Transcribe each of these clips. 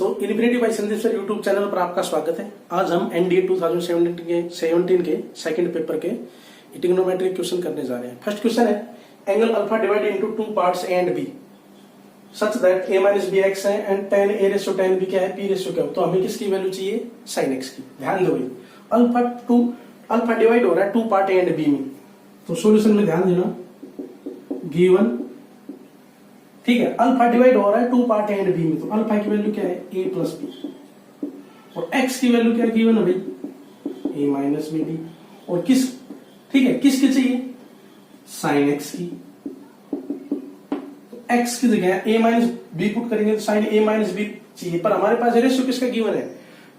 दोस्तों, infinity by Sandeep sir YouTube channel पर आपका स्वागत है। आज हम एनडीए 2017 के सेकंड पेपर के ट्रिग्नोमेट्री क्वेश्चन करने जा रहे हैं। फर्स्ट क्वेश्चन है, angle alpha divided into two parts A and B such that a minus B X है and tan a ratio tan b क्या है, p रेशियो क्या है। तो हमें किसकी वैल्यू चाहिए, sin x की। ध्यान दो भाई, अल्फा डिवाइड हो रहा है two part A and B में, तो सॉल्यूशन में ध्यान देना, गिवन, ठीक है। अल्फा डिवाइड हो रहा है two part A and B में, तो अल्फा की वैल्यू क्या है, a प्लस बी, और x की वैल्यू क्या गिवन है भाई, a माइनस बी डी। और किस, ठीक है, किसकी चाहिए, साइन x की। तो x की जगह a माइनस बी पुट करेंगे तो साइन a माइनस बी चाहिए, पर हमारे पास रेशियो किसका गिवन है,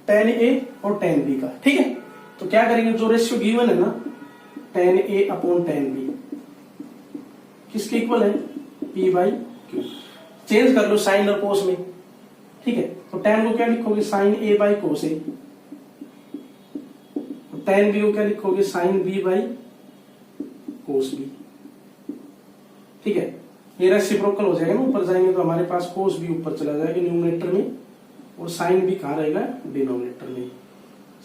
tan a और tan b का, ठीक है। तो क्या करेंगे, जो रेशियो गिवन है ना, tan a upon tan b किसके इक्वल है, p बाई क्यू। चेंज कर लो साइन और कोस में, ठीक है। तो tan को क्या लिखोगे, sine a by cos a, tan b को क्या लिखोगे, sine b by cos b, ठीक है। ये रेसिप्रोकल हो जाएगा ना, ऊपर जाएंगे तो हमारे पास कोस b ऊपर चला जाएगा न्यूमरेटर में, और साइन b कहाँ रहेगा, डिनोमिनेटर में।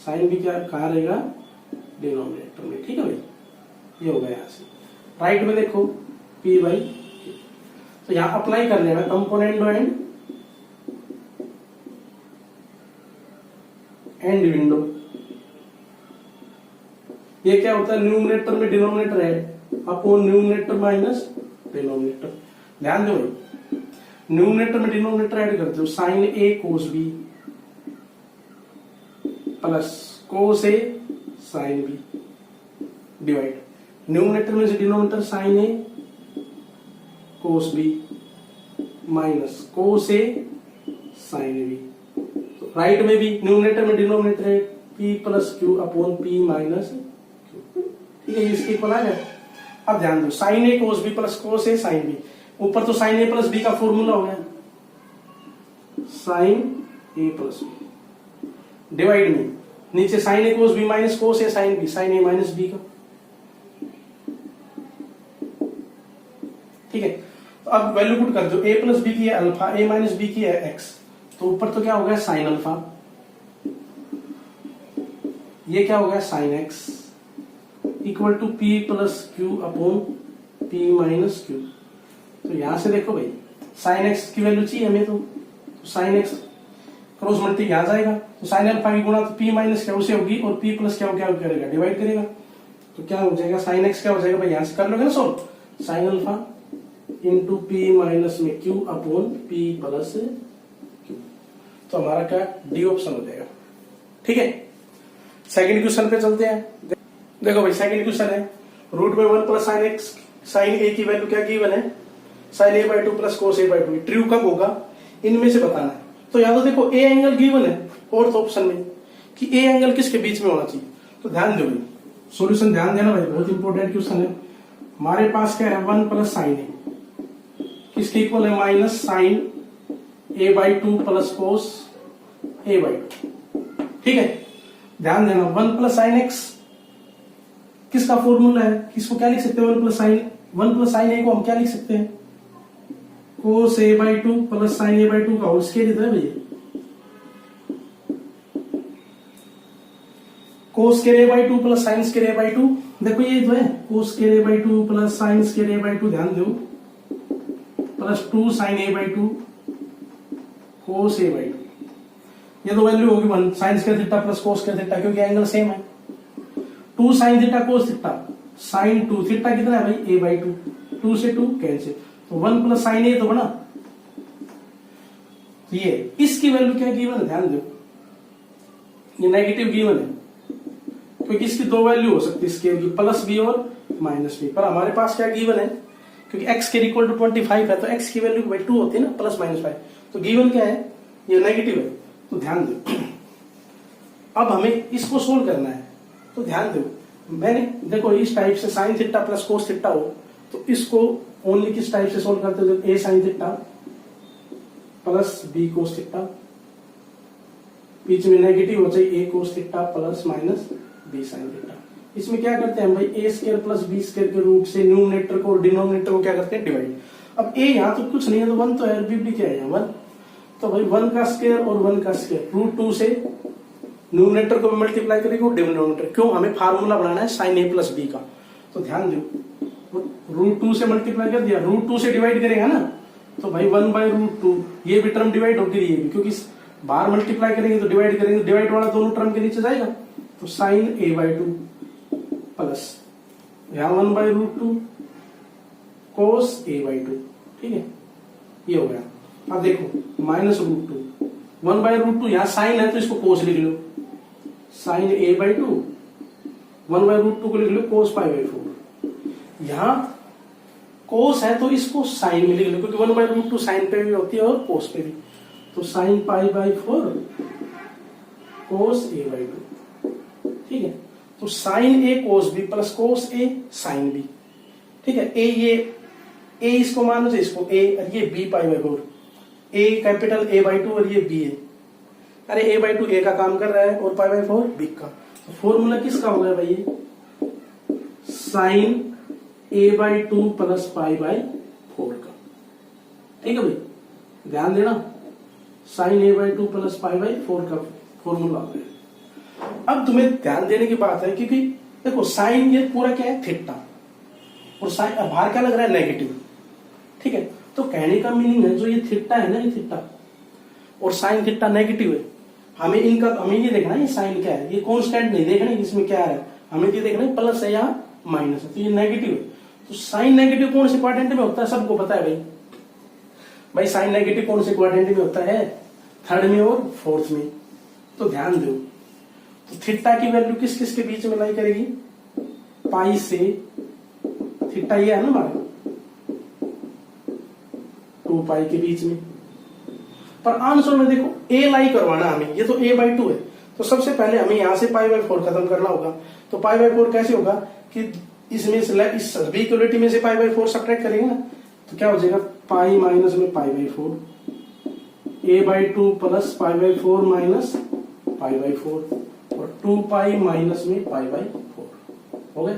साइन b क्या कहाँ रहेगा, डिनोमिनेटर में, ठीक है भाई। ये हो गया यहाँ से। राइट में देखो p बाई, तो यहां अप्लाई कर लेना कंपोनेंडो एंड विंडो। ये क्या होता है, न्यूमरेटर में डिनोमिनेटर है अपॉन न्यूमरेटर माइनस डिनोमिनेटर। ध्यान दो भाई, न्यूमरेटर में डिनोमिनेटर ऐड करते हो, साइन ए कोस बी प्लस कोस ए साइन बी डिवाइड, न्यूमरेटर में से डिनोमिनेटर साइन ए कोस बी माइनस कोस ए साइन बी। तो राइट में भी न्यूमरेटर में डिनोमिनेटर है p plus Q upon p minus Q, ठीक है। इसके इक्वल आ गया। अब ध्यान दो, साइन ए कोस बी प्लस कोस ए साइन बी, ऊपर तो साइन ए प्लस बी का फॉर्मूला हो गया, साइन ए प्लस बी डिवाइड में नीचे साइन ए कोस बी माइनस कोस ए साइन बी, साइन ए माइनस बी का, ठीक है। तो अब वैल्यू पुट कर दो, a प्लस बी की है अल्फा, a माइनस बी की है x, तो ऊपर तो क्या हो गया, साइन अल्फा, ये क्या हो गया, sine x equal to p plus Q upon p minus Q. तो यहां से देखो भाई, साइन x की वैल्यू चाहिए हमें, तो साइन x क्रॉस मल्टी यहां जाएगा, तो साइन अल्फा की गुणा तो p माइनस क्या उसे होगी, और p प्लस क्या करेगा, डिवाइड करेगा। तो क्या हो जाएगा, साइन x क्या हो जाएगा भाई, यहां से कर लोगे ना solve, sine alpha into P minus में Q upon P plus Q. तो हमारा क्या डी ऑप्शन हो जाएगा, ठीक है। सेकंड क्वेश्चन पे चलते हैं। देखो भाई, सेकंड क्वेश्चन है, रूट में 1 plus sine x, sine A की वैल्यू क्या गिवन है, sine A by two plus cos A by two. True कब होगा, इनमें से बताना है। तो या तो देखो ए एंगल गिवन है फोर्थ ऑप्शन में, कि ए एंगल किसके बीच में होना चाहिए। तो ध्यान दो भाई, सोल्यूशन ध्यान देना भाई, बहुत इंपॉर्टेंट क्वेश्चन है। हमारे पास क्या है, 1 प्लस साइन ए किसके इक्वल है, minus sine A by two plus cos A by two, ठीक है। ध्यान देना, 1 प्लस साइन एक्स किसका फॉर्मूला है, किसको क्या लिख सकते हैं, 1 प्लस साइन ए को हम क्या लिख सकते हैं, cos A by two plus sine A by two का होल स्क्वायर इधर है भैया, cos square A by two plus sine square A by two. देखो ये तो है, cos square A by two plus sine square A by two, ध्यान दो, plus 2 sine A by two cos A by two. ये तो value होगी 1 sine square theta plus cos square theta, क्योंकि एंगल सेम है। 2 sine theta cos theta, sine 2 theta कितना है भाई, a बाई टू, 2 से 2 कैंसिल, तो 1 प्लस साइन ए तो बना। ये इसकी वैल्यू क्या गिवन है, ध्यान दो, ये नेगेटिव गिवन है, क्योंकि इसकी दो वैल्यू हो सकती है स्केल की, प्लस बी और माइनस बी। पर हमारे पास क्या गिवन है, क्योंकि x के इक्वल टू 25 है, तो x की वैल्यू भाई 2 होती है ना, प्लस माइनस 5, तो गिवन क्या है, ये नेगेटिव है। तो ध्यान दो, अब हमें इसको सोल्व करना है। तो ध्यान दो, मैंने देखो इस टाइप से sign theta plus cos theta हो, तो इसको ओनली किस टाइप से सोल्व करते हो, A sine theta plus B cos theta, बीच में नेगेटिव हो जाए A cos theta plus minus B sine theta. इसमें क्या करते हैं भाई, A square plus B square के रूट से न्यूमरेटर को और डिनोमिनेटर को क्या करते हैं, डिवाइड। अब ए यहाँ तो कुछ नहीं है, तो 1 तो है, बी क्या है 1, तो भाई 1 का स्क्वायर और 1 का स्क्वायर √2 से न्यूमरेटर को मल्टीप्लाई करेंगे और डिनोमिनेटर, क्यों, हमें फार्मूला बनाना है साइन ए प्लस बी का। तो ध्यान दो, √2 से मल्टीप्लाई कर दिया, √2 से डिवाइड करेगा ना, तो भाई 1/√2, ये भी टर्म डिवाइड होगी, ये भी, क्योंकि बाहर मल्टीप्लाई करेंगे तो डिवाइड करेंगे, डिवाइड वाला दोनों टर्म के नीचे जाएगा, तो साइन a/2 प्लस यहां 1/√2 cos a/2, ठीक है, ये हो गया। अब देखो -√2, 1/√2 यहां साइन है तो इसको कोस लिख लो, साइन a/2, 1/√2 को लिख लो cos π/4, यहां कोस है तो इसको साइन में लिख लो, क्योंकि 1/√2 साइन पे भी होती है और कोस पे भी, तो साइन π/4 cos a/2, ठीक है। तो साइन ए कोस बी प्लस कोस ए साइन बी, ठीक है। ए इसको मान लो, इसको ए और ये b π/4, ए कैपिटल a/2 और ये b है, अरे a/2 ए का काम कर रहा है और π/4 b का, तो फॉर्मूला किसका हो गया भाई, ये साइन a/2 प्लस π/4 का, ठीक है भाई, ध्यान देना, साइन a/2 प्लस π/4 का फॉर्मूला आ गया। अब तुम्हें ध्यान देने की बात है, क्योंकि देखो साइन ये पूरा क्या है, थीटा, और साइन बाहर क्या लग रहा है, नेगेटिव, ठीक है। तो कहने का मीनिंग है जो ये थीटा है ना, ये थीटा और साइन थीटा नेगेटिव है, हमें ये देखना है ये साइन क्या है, ये कांस्टेंट नहीं देखना है इसमें क्या है, हमें ये देखना है प्लस है या माइनस है, तो ये नेगेटिव है। तो साइन नेगेटिव कौन से क्वाड्रेंट में होता है, सबको पता है भाई साइन नेगेटिव कौन से क्वाड्रेंट में होता है, थर्ड में और फोर्थ में। तो ध्यान दो, तो थीटा की वैल्यू किस किस के बीच में लाई करेगी, पाई से थीटा ये है ना हमारा 2π के बीच में, पर आंसर में देखो ए लाई करवाना हमें, ये तो a/2 है, तो सबसे पहले हमें यहां से π/4 खत्म करना होगा। तो π/4 कैसे होगा कि इसमें से इस सभी इक्वलिटी में से π/4 सब्ट्रैक्ट करेंगे ना, तो क्या हो जाएगा, पाई माइनस में π/4, a/2 प्लस π/4 माइनस π/4 और 2π माइनस में π/4 हो गया।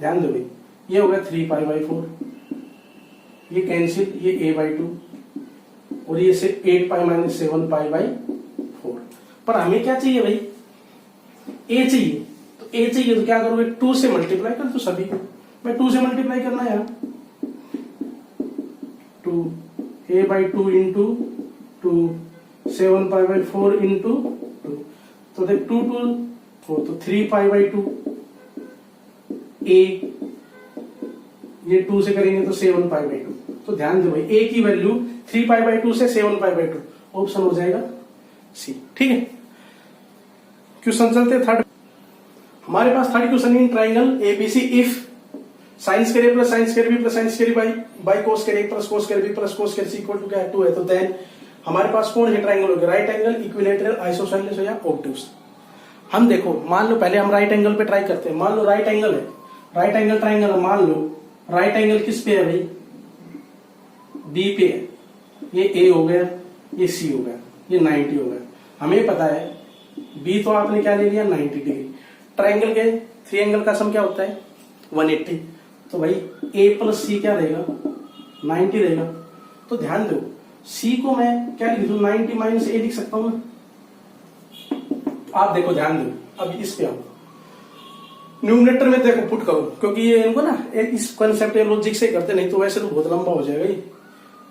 ध्यान दो भाई, ये हो गया 3π/4, ये कैंसिल, ये a/2 और ये से 8π माइनस 7π/4। पर हमें क्या चाहिए भाई, a चाहिए, तो a चाहिए तो क्या करोगे, 2 से मल्टीप्लाई कर दो सभी को, मैं 2 से मल्टीप्लाई करना है, 2 a/2 इंटू 2 7π/4 इंटू 2, तो देख 2 2 4, तो 3π/2 a, ये 2 से करेंगे तो 7π/2। तो ध्यान दो भाई, a की वैल्यू 3π/2 से 7π/2, ऑप्शन हो जाएगा सी, ठीक है। क्वेश्चन चलते थर्ड, हमारे पास third question in triangle ABC if sine square A plus sine square B plus sine square by cos square A plus cos square B plus cos square C equal to क्या है, 2 है, तो then हमारे पास कौन से triangle होगा, right angle, equilateral, isosceles या ऑब्टूस। हम देखो, मान लो पहले हम राइट एंगल पे ट्राई करते हैं, मान लो राइट एंगल है, राइट एंगल ट्राइंगल है, मान लो राइट एंगल किस पे है भाई, बी पे है, ये ए हो गया, ये सी हो गया, ये 90 हो गया। हमें पता है बी तो आपने क्या ले लिया 90 डिग्री, ट्राइंगल के थ्री एंगल का सम क्या होता है 180, तो भाई ए प्लस सी क्या रहेगा 90 रहेगा। तो ध्यान दो, सी को मैं क्या लिख दूं, 90 माइनस ए लिख सकता हूं ना। आप देखो ध्यान दो, अब इस पे आओ, न्यूमरेटर में देखो पुट करो, क्योंकि ये इनको ना इस कंसेप्ट या लॉजिक से करते, नहीं तो वैसे तो बहुत लंबा हो जाएगा ये,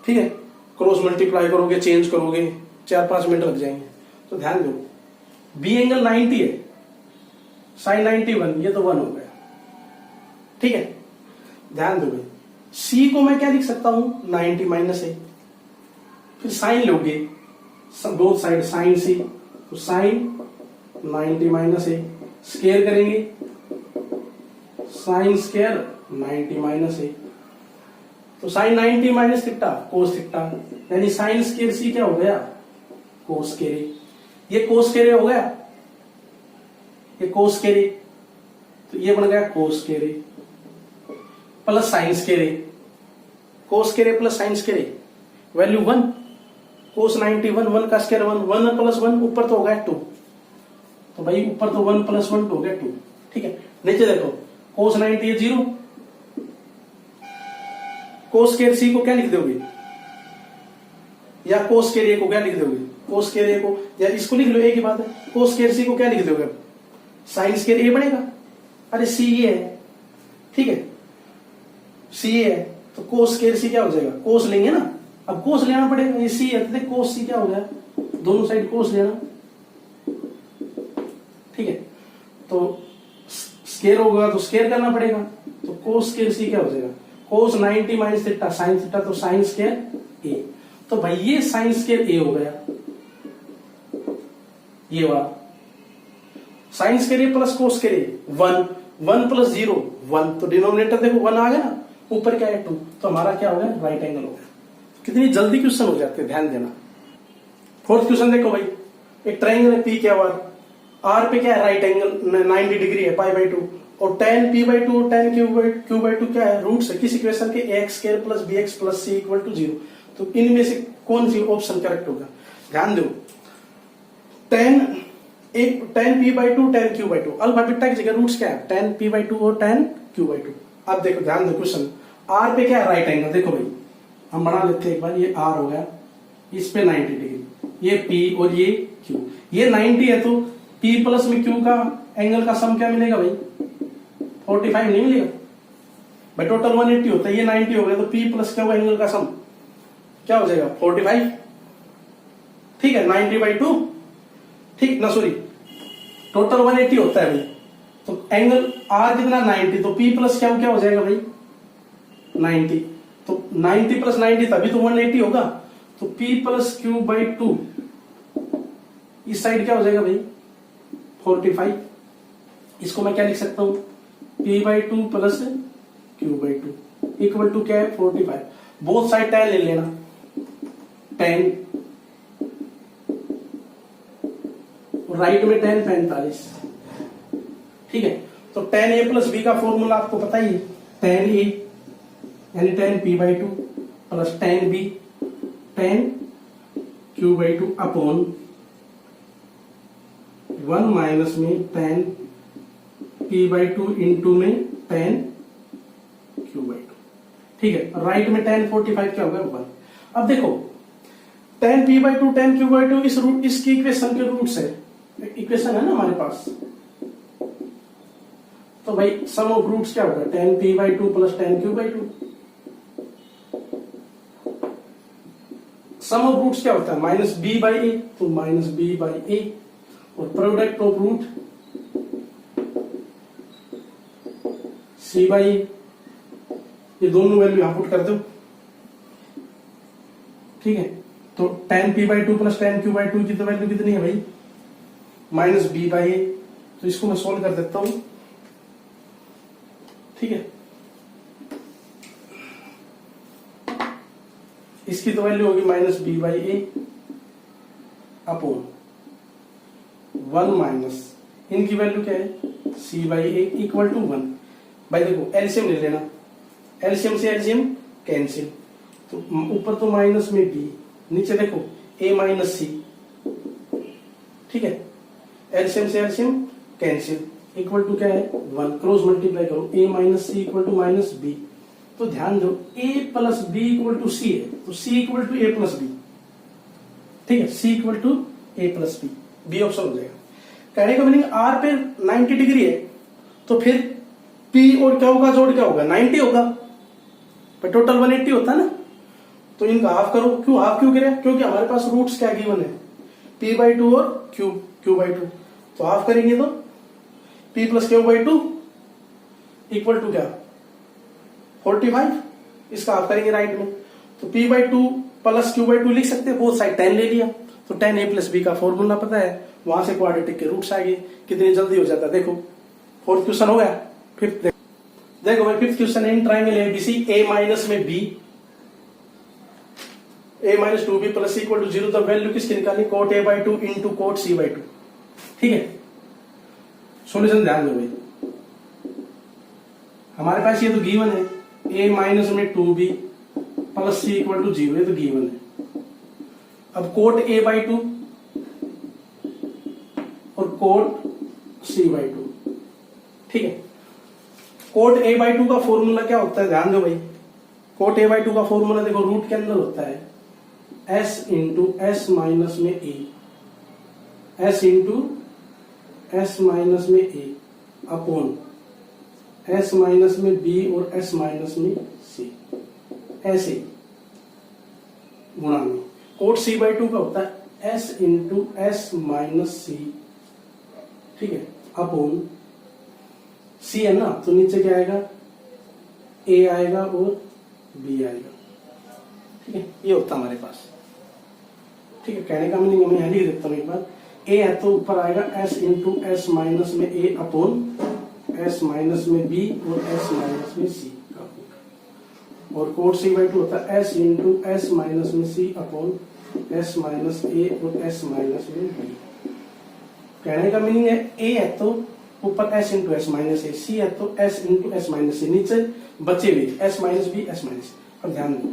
ठीक है। क्रॉस मल्टीप्लाई करोगे, चेंज करोगे, 4-5 मिनट लग जाएंगे। तो ध्यान दो, बी एंगल 90 है, साइन 91, ये तो 1 हो गया, ठीक है। ध्यान दो भाई, सी को मैं क्या लिख सकता हूं 90 माइनस ए, फिर साइन लोगे बोथ साइड साइन सी, तो साइन 90 माइनस ए, स्क्वायर करेंगे साइन स्क्वायर 90 माइनस ए, तो sine 90 minus theta cos theta, यानी साइन स्क्वायर सी क्या हो गया कोस स्क्वायर ए, ये कोस स्क्वायर ए हो गया, ये कोस स्क्वायर ए, तो ये बन गया कोस square A plus sine square A, cos square A plus sine square A, value 1, कोस 91, 1 का स्क्वायर 1, 1 प्लस 1 ऊपर तो हो गया 2, तो भाई ऊपर तो 1 प्लस 1 हो गया 2, ठीक है। नीचे देखो कोस 90 0, कोस स्क्वायर सी को क्या लिख दोगे, या कोस स्क्वायर ए को क्या लिख दोगे, कोस स्क्वायर ए को, या इसको लिख लो, एक ही बात है, कोस स्क्वायर सी को क्या लिख दोगे, साइन स्क्वायर ए बनेगा। अरे सी ये है, ठीक है, सी ये है, तो कोस स्क्वायर सी क्या हो जाएगा, कोस लेंगे ना, अब कोस लेना पड़ेगा, ये सी है तो कोस सी क्या हो गया, दोनों साइड कोस लेना, ठीक है, तो स्क्वायर होगा तो स्क्वायर करना पड़ेगा, तो कोस स्क्वायर सी क्या हो जाएगा, कोस 90 माइनस थीटा साइन थीटा, तो साइन स्क्वायर ए, तो भाई ये साइन स्क्वायर ए हो गया, ये वाला sign square A plus cos square A, 1 plus 0 1, तो डिनोमिनेटर देखो 1 आ गया ना, ऊपर क्या है 2, तो हमारा क्या हो गया, राइट एंगल हो गया। कितनी जल्दी क्वेश्चन हो जाते हैं, ध्यान देना। फोर्थ क्वेश्चन देखो भाई, एक ट्राइंगल है पी क्या आर पे क्या है, राइट एंगल 90 डिग्री है, पाई बाई 2, और tan p बाई 2 और tan q बाई 2 क्या है, रूट्स है किस इक्वेशन के, ax square plus bx plus c equal to 0, तो इनमें से कौन सी ऑप्शन करेक्ट होगा, ध्यान दो, tan p by 2 tan q by 2, alpha beta की जगह रूट्स क्या है, tan p बाई 2 और tan q बाई 2। अब देखो ध्यान दो क्वेश्चन, r पे क्या है, राइट एंगल, देखो भाई हम बना लेते हैं एक बार, ये r हो गया, इस पे 90 डिग्री, ये p और ये q, ये 90 है तो p प्लस में q का एंगल का सम क्या मिलेगा भाई, 45 नहीं मिलेगा भाई, टोटल 180 होता है, ये 90 हो गया, तो p प्लस क्या हुआ एंगल का सम क्या हो जाएगा 45, ठीक है, 90 बाई 2, ठीक ना, सॉरी टोटल 180 होता है भाई, तो एंगल r कितना 90, तो p प्लस क्या हो जाएगा भाई 90, तो 90 प्लस 90 तभी तो 180 होगा, तो p प्लस क्यू बाई 2, इस साइड क्या हो जाएगा भाई 45, इसको मैं क्या लिख सकता हूं, p by 2 plus Q by 2 equal to क्या है 45, बोथ साइड tan ले लेना, tan राइट में tan 45, ठीक है, तो tan a प्लस b का फॉर्मूला आपको पता ही है, tan a यानी tan p by 2 plus tan b tan q by 2 upon 1 minus में tan p बाई 2 इंटू में tan q बाई 2, ठीक है, राइट में tan 45 क्या होगा 1। अब देखो tan p by 2 tan q by 2 इसकी इक्वेशन के रूट्स है, इक्वेशन है ना हमारे पास, तो भाई सम ऑफ रूट्स क्या होगा, tan p by 2 plus tan q by 2, sum of roots क्या होता है माइनस b बाई a, तो माइनस b बाई a, और product of root c by a, ये दोनों वैल्यू यहां पुट कर दो, ठीक है, तो tan p by 2 plus tan q by 2 की तो वैल्यू कितनी है भाई माइनस b बाई a, तो इसको मैं सोल्व कर देता हूं, ठीक है, इसकी तो वैल्यू होगी minus b by a upon 1 minus इनकी वैल्यू क्या है c by a equal to 1। भाई देखो एलसीएम ले लेना, एलसीएम से एलसीएम कैंसिल, तो ऊपर तो माइनस में b, नीचे देखो a माइनस c, ठीक है, एलसीएम से एलसीएम कैंसिल, इक्वल टू क्या है 1, क्रॉस मल्टीप्लाई करो, a minus C equal to minus B, तो ध्यान दो a plus B equal to C है, तो c equal to a plus B, ठीक है, c equal to a plus B, B option हो जाएगा। कहने का मीनिंग r पे 90 डिग्री है, तो फिर p और क्या होगा, जोड़ क्या होगा 90 होगा, पर टोटल 180 होता है ना, तो इनका हाफ करो, क्यों हाफ क्यों करें, क्योंकि हमारे पास रूट्स क्या गिवन है p बाई 2 और q बाई 2, तो हाफ करेंगे तो p plus Q by 2 equal to क्या 45, इसका हाफ करेंगे राइट में, तो p by 2 plus Q by 2 लिख सकते हैं, बोथ साइड tan ले लिया, तो tan a प्लस b का फॉर्मूला पता है, वहां से क्वाड्रेटिक के रूट्स आ गए, कितनी जल्दी हो जाता है। देखो फोर्थ क्वेश्चन हो गया, फिफ्थ देखो भाई, फिफ्थ क्वेश्चन है in triangle ABC a minus में b a minus 2b plus equal to 0, तो वैल्यू किसकी निकालनी cot a by 2 into cot c by 2, ठीक है, सॉल्यूशन ध्यान दो भाई, हमारे पास ये तो गिवन है a माइनस में 2b plus c equal to 0, ये तो गिवन है। अब कोट a बाई 2 और कोट c बाई 2, ठीक है, कोट a बाई 2 का फॉर्मूला क्या होता है, ध्यान दो भाई, कोट a बाई 2 का फॉर्मूला देखो रूट के अंदर होता है एस इंटू एस माइनस में ए, एस इंटू एस माइनस में ए अपॉन एस माइनस में बी और एस माइनस में सी, ऐसे गुणा में कोट सी बाई टू का होता है एस इंटू एस माइनस सी, ठीक है, अपॉन सी है ना, तो नीचे क्या आएगा, ए आएगा और बी आएगा, ठीक है, ये होता हमारे पास, ठीक है। कहने का मीनिंग मैं यहां लिख देता हूं एक बार, ए है तो ऊपर आएगा एस इंटू एस माइनस में ए अपॉन एस माइनस में बी और एस माइनस में सी का, और कोट सी बाई टू होता है एस इंटू एस माइनस में सी अपॉन एस माइनस ए और एस माइनस में बी। कहने का मीनिंग है ए है तो ऊपर s into s minus a, c है तो s into s minus a, नीचे बचे हुए s minus b s minus. अब ध्यान दो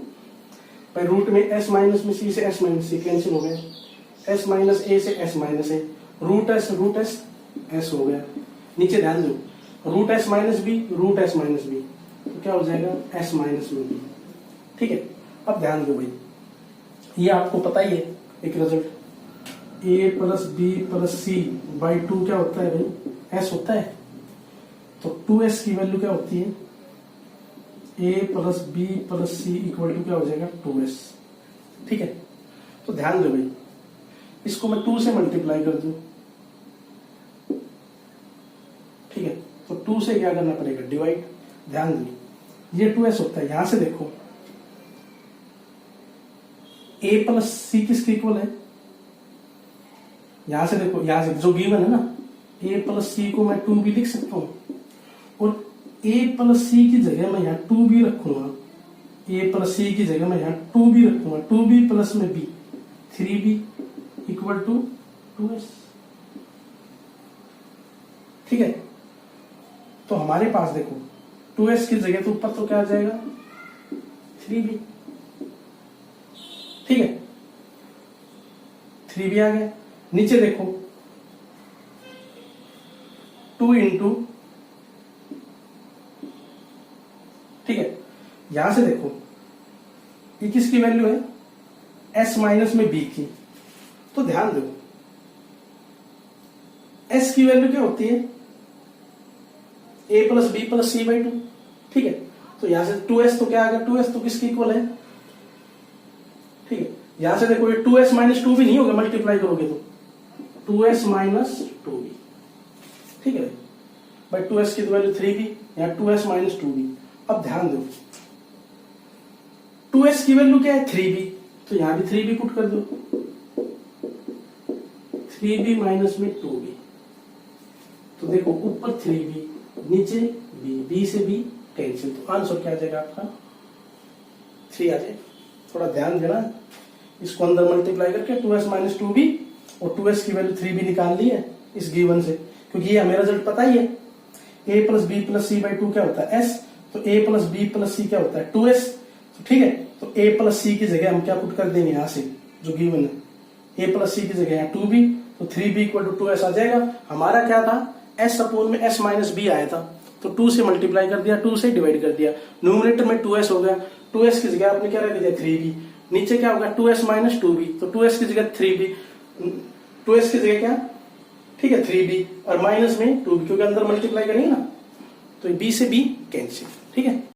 भाई, रूट में एस माइनस में सी से एस माइनस सी कैंसिल हो गए, एस माइनस ए से s minus a, root s s हो गया, नीचे ध्यान दो root s minus b root s minus B, तो क्या हो जाएगा एस माइनस में बी, ठीक है। अब ध्यान दो भाई, ये आपको पता ही है एक result, a plus B plus c by two क्या होता है भाई, एस होता है, तो 2s की वैल्यू क्या होती है, A plus B plus C equal to क्या हो जाएगा 2s, ठीक है। तो ध्यान दो भाई, इसको मैं 2 से मल्टीप्लाई कर दूं, ठीक है, तो 2 से क्या करना पड़ेगा, डिवाइड। ध्यान दो ये 2s होता है, यहां से देखो a प्लस सी किसके इक्वल है, यहां से देखो, यहां से जो गिवन है ना, a प्लस सी को मैं 2b लिख सकता हूं, और a प्लस सी की जगह मैं यहाँ 2b रखूंगा, a प्लस सी की जगह मैं यहाँ 2b रखूंगा, 2b प्लस में b 3b equal to 2s, ठीक है। तो हमारे पास देखो 2s की जगह तो ऊपर तो क्या आ जाएगा 3b, ठीक है, 3b आ गया, नीचे देखो 2 इंटू, ठीक है, यहां से देखो ये किसकी वैल्यू है, s माइनस में b की, तो ध्यान दो s की वैल्यू क्या होती है, a plus B plus c by two, ठीक है। तो यहां से 2s तो क्या आ गया, 2s तो किसके इक्वल है, ठीक है। यहां से देखो ये 2s माइनस 2b नहीं होगा, मल्टीप्लाई करोगे तो 2s माइनस 2b, ठीक है भाई, 2s की वैल्यू 3b, यहाँ 2s माइनस 2b। अब ध्यान दो 2s की वैल्यू क्या है 3b, तो यहां भी 3b पुट कर दो, 3b माइनस में 2b, तो देखो ऊपर 3b नीचे b से b कैंसिल, तो आंसर क्या आ जाएगा आपका 3 आ जाएगा। थोड़ा ध्यान देना, इसको अंदर मल्टीप्लाई करके 2s माइनस 2b और 2s की वैल्यू 3b निकाल ली है इस गिवन से, क्योंकि ये हमें रिजल्ट पता ही है, a plus B plus c by two क्या होता है s, तो a plus B plus c क्या होता है 2s, तो ठीक है, तो a प्लस सी की जगह हम क्या पुट कर देंगे, यहां से जो गिवन है a प्लस सी की जगह यहाँ 2b, तो 3b इक्वल टू 2s आ जाएगा। हमारा क्या था, s अपोन में s माइनस b आया था, तो 2 से मल्टीप्लाई कर दिया, 2 से डिवाइड कर दिया, न्यूमरेटर में 2s हो गया, 2s की जगह आपने क्या रख दिया 3b, नीचे क्या होगा 2s माइनस 2b, तो 2s की जगह 3b, 2s की जगह क्या, ठीक है 3b और माइनस में 2b, क्योंकि अंदर मल्टीप्लाई करेंगे ना, तो b से b कैंसिल, ठीक है।